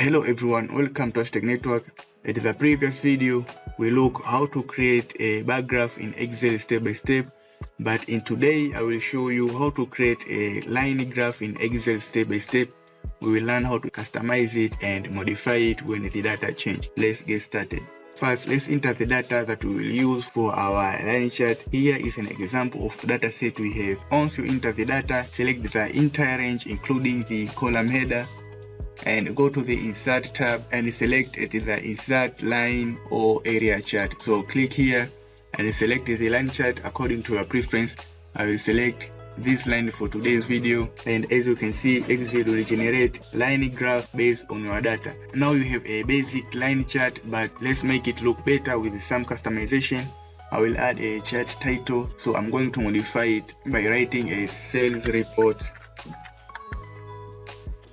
Hello everyone, welcome to Hashtag Network. In the previous video, we look how to create a bar graph in Excel step by step. But in today, I will show you how to create a line graph in Excel step by step. We will learn how to customize it and modify it when the data change. Let's get started. First, let's enter the data that we will use for our line chart. Here is an example of the data set we have. Once you enter the data, select the entire range including the column header, and go to the insert tab and select the insert line or area chart. So click here and select the line chart according to your preference. I will select this line for today's video, and as you can see, Excel will generate line graph based on your data. Now you have a basic line chart, but let's make it look better with some customization. I will add a chart title, so I'm going to modify it by writing a sales report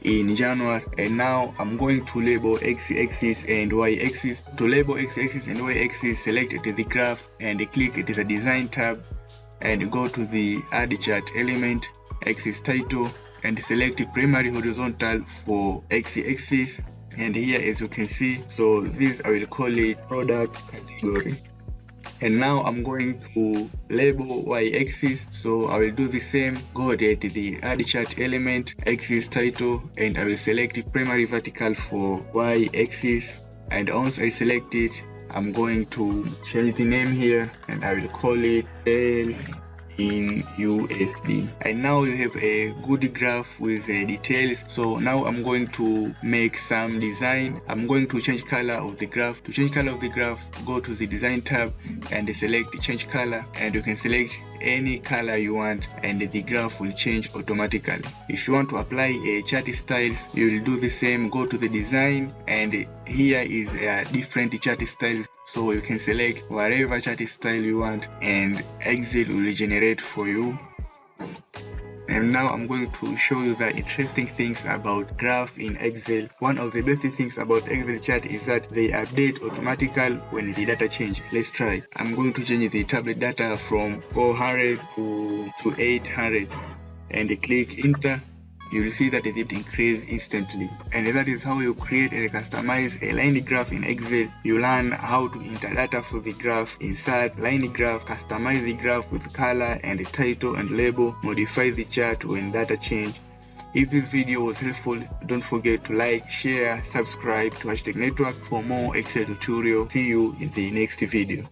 in January, and now I'm going to label x-axis and y-axis. To label x-axis and y-axis, select the graph and click the design tab and go to the add chart element, axis title, and select primary horizontal for x-axis. And here, as you can see, so this I will call it product category. And now I'm going to label y-axis, so I will do the same. Go at the add chart element, axis title, and I will select primary vertical for y-axis. And once I select it, I'm going to change the name here and I will call it L in USD. And now you have a good graph with details. So now I'm going to make some design. I'm going to change color of the graph. To change color of the graph, go to the design tab and select change color, and you can select any color you want and the graph will change automatically. If you want to apply a chart styles, you will do the same. Go to the design, and here is different chart styles, so you can select whatever chart style you want and Excel will generate for you. And now I'm going to show you the interesting things about graph in Excel. One of the best things about Excel chart is that they update automatically when the data change. Let's try. I'm going to change the tablet data from 400 to 800 and click enter. You will see that it increase instantly. And that is how you create and customize a line graph in Excel. You learn how to enter data for the graph, insert line graph, customize the graph with color and title and label, modify the chart when data change. If this video was helpful, don't forget to like, share, subscribe to Hashtag Network for more Excel tutorial. See you in the next video.